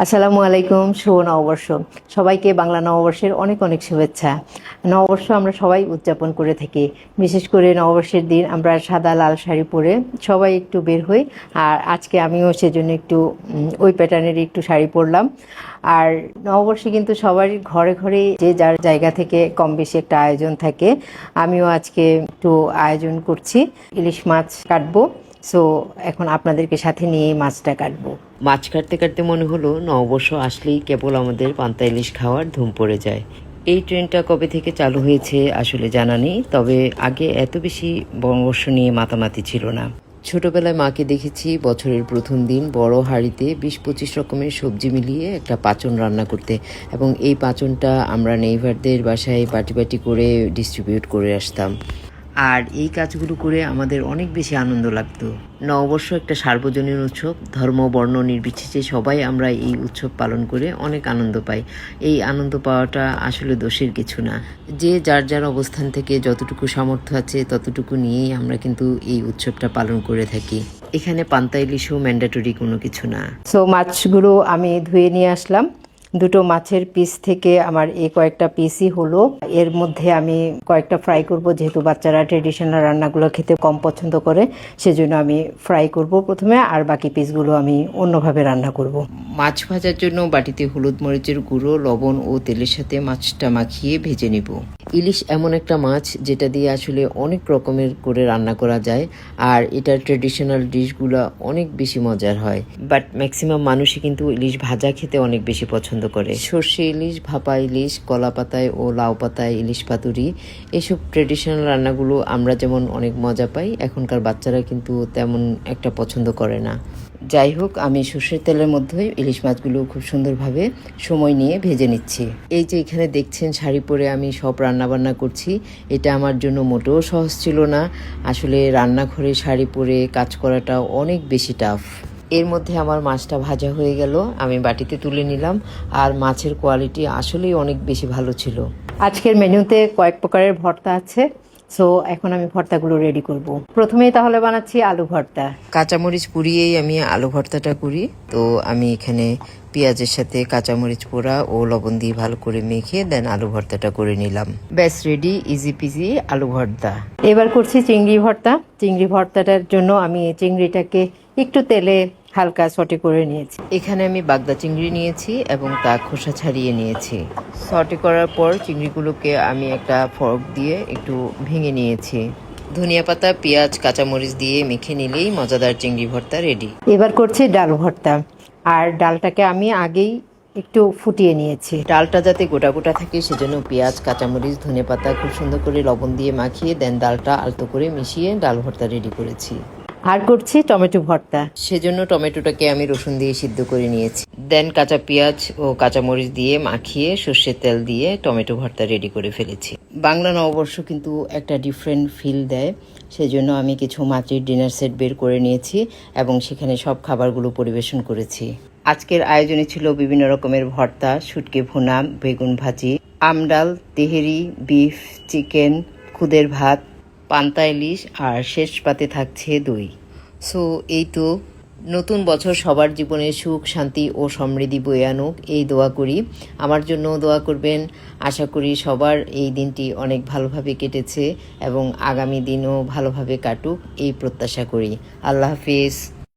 আসসালামু আলাইকুম, শুভ নববর্ষ। সবাইকে বাংলা নববর্ষের অনেক অনেক শুভেচ্ছা। নববর্ষ আমরা সবাই উদযাপন করে থাকি। বিশেষ করে নববর্ষের দিন আমরা সাদা লাল শাড়ি পরে সবাই একটু বের হই। আর আজকে আমিও সেজন্য একটু ওই প্যাটার্নের একটু শাড়ি পরলাম। আর নববর্ষে কিন্তু সবারই ঘরে ঘরে যে যার জায়গা থেকে কম বেশি একটা আয়োজন থাকে। আমিও আজকে একটু আয়োজন করছি, ইলিশ মাছ কাটবো। সো এখন আপনাদেরকে সাথে নিয়ে মাছটা কাটবো। মাছ কাটতে কাটতে মনে হলো নববর্ষ আসলেই কেবল আমাদের পান্তা ইলিশ খাওয়ার ধুম পড়ে যায়। এই ট্রেনটা কবে থেকে চালু হয়েছে আসলে জানা নেই, তবে আগে এত বেশি নববর্ষ নিয়ে মাতামাতি ছিল না। ছোটবেলায় মাকে দেখেছি বছরের প্রথম দিন বড় হাঁড়িতে ২০-২৫ রকমের সবজি মিলিয়ে একটা পাঁচন রান্না করতে, এবং এই পাঁচনটা আমরা নেইবারদের বাসায় বাটি বাটি করে ডিস্ট্রিবিউট করে আসতাম। আর এই কাজগুলো করে আমাদের অনেক বেশি আনন্দ লাগতো। নববর্ষ একটা সার্বজনীন উৎসব, ধর্ম বর্ণ নির্বিশেষে সবাই আমরা এই উৎসব পালন করে অনেক আনন্দ পাই। এই আনন্দ পাওয়াটা আসলে দোষের কিছু না। যে যার যার অবস্থান থেকে যতটুকু সামর্থ্য আছে ততটুকু নিয়েই আমরা কিন্তু এই উৎসবটা পালন করে থাকি। এখানে পান্তা ইলিশও ম্যান্ডেটরি কোনো কিছু না। সো মাছগুলো আমি ধুয়ে নিয়ে আসলাম। দুটো মাছের পিস থেকে আমার এই কয়েকটা পিসই হলো। এর মধ্যে আমি কয়েকটা ফ্রাই করব, যেহেতু বাচ্চারা ট্রেডিশনাল রান্নাগুলো খেতে কম পছন্দ করে, সেজন্য আমি ফ্রাই করব প্রথমে, আর বাকি পিসগুলো আমি অন্যভাবে রান্না করব। মাছ ভাজার জন্য বাটিতে হলুদ মরিচের গুঁড়ো, লবণ ও তেলের সাথে মাছটা মাখিয়ে ভেজে নিব। ইলিশ এমন একটা মাছ যেটা দিয়ে আসলে অনেক রকমের করে রান্না করা যায়, আর এটার ট্রেডিশনাল ডিশগুলো অনেক বেশি মজার হয়। বাট ম্যাক্সিমাম মানুষই কিন্তু ইলিশ ভাজা খেতে অনেক বেশি পছন্দ করে। সর্ষে ইলিশ, ভাপা ইলিশ, কলা পাতায় ও লাউ পাতায় ইলিশ পাতুরি, এসব ট্রেডিশনাল রান্নাগুলো আমরা যেমন অনেক মজা পাই, এখনকার বাচ্চারা কিন্তু তেমন একটা পছন্দ করে না। যাই হোক, আমি সর্ষের তেলের মধ্যে ইলিশ মাছগুলো খুব সুন্দরভাবে সময় নিয়ে ভেজে নিচ্ছি। এই যে এখানে দেখছেন শাড়ি পরে আমি সব রান্নাবান্না করছি, এটা আমার জন্য মোটেও সহজ ছিল না। আসলে রান্নাঘরে শাড়ি পরে কাজ করাটা অনেক বেশি টাফ। এর মধ্যে আমার মাছটা ভাজা হয়ে গেল, আমি বাটিতে তুলে নিলাম। আর মাছের কোয়ালিটি আসলেই অনেক বেশি ভালো ছিল। আজকের মেনুতে কয়েক প্রকারের ভর্তা আছে। সো এখন আমি ভর্তাগুলো রেডি করব। প্রথমেই তাহলে বানাচ্ছি আলু ভর্তা। কাঁচামরিচ পুড়িয়েই আমি আলু ভর্তাটা করি, তো আমি এখানে পেঁয়াজের সাথে কাঁচামরিচ পোড়া ও লবণ দিয়ে ভালো করে মেখে দেন আলু ভর্তাটা করে নিলাম। ব্যাস রেডি, ইজি পিজি আলু ভর্তা। এবার করছি চিংড়ি ভর্তা। চিংড়ি ভর্তাটার জন্য আমি চিংড়িটাকে একটু তেলে হালকা সটে করে নিয়েছি। এখানে আমি বাগদা চিংড়ি নিয়েছি এবং তা খোসা ছাড়িয়ে নিয়েছি। সটে করার পর চিংড়িগুলোকে আমি একটা ফর্ক দিয়ে একটু ভেঙে নিয়েছি। ধনিয়া পাতা, পেঁয়াজ, কাঁচামরিচ দিয়ে মেখে নিলেই মজাদার চিংড়ি ভর্তা রেডি। এবার করছি ডাল ভর্তা। আর ডালটাকে আমি আগেই একটু ফুটিয়ে নিয়েছি। ডালটা যাতে গোটা গোটা থাকে সেজন্য পেঁয়াজ, কাঁচামরিচ, ধনেপাতা খুব সুন্দর করে লবণ দিয়ে মাখিয়ে দেন ডালটা আলতো করে মিশিয়ে ডাল ভর্তা রেডি করেছি। আর করছি টমেটো ভর্তা। সেজন্য টমেটোটাকে আমি রসুন দিয়ে সিদ্ধ করে নিয়েছি। দেন কাঁচা পেঁয়াজ ও কাঁচামরিচ দিয়ে মাখিয়ে সর্ষের তেল দিয়ে টমেটো ভর্তা রেডি করে ফেলেছি। বাংলা নববর্ষ কিন্তু একটা ডিফারেন্ট ফিল দেয়, সেজন্য আমি কিছু মাটির ডিনার সেট বের করে নিয়েছি এবং সেখানে সব খাবারগুলো পরিবেশন করেছি। আজকের আয়োজনে ছিল বিভিন্ন রকমের ভর্তা, শুটকি ভুনা, বেগুন ভাজি, আমডাল, তেহেরি, বিফ, চিকেন, খুদের ভাত, পান্তা ইলিশ, আর শেষ পাতে থাকছে দই। সো এই তো, নতুন বছর সবার জীবনে সুখ, শান্তি ও সমৃদ্ধি বয়ে আনুক, এই দোয়া করি। আমার জন্য দোয়া করবেন। আশা করি সবার এই দিনটি অনেক ভালোভাবে কেটেছে এবং আগামী দিনও ভালোভাবে কাটুক, এই প্রত্যাশা করি। আল্লাহ হাফিজ।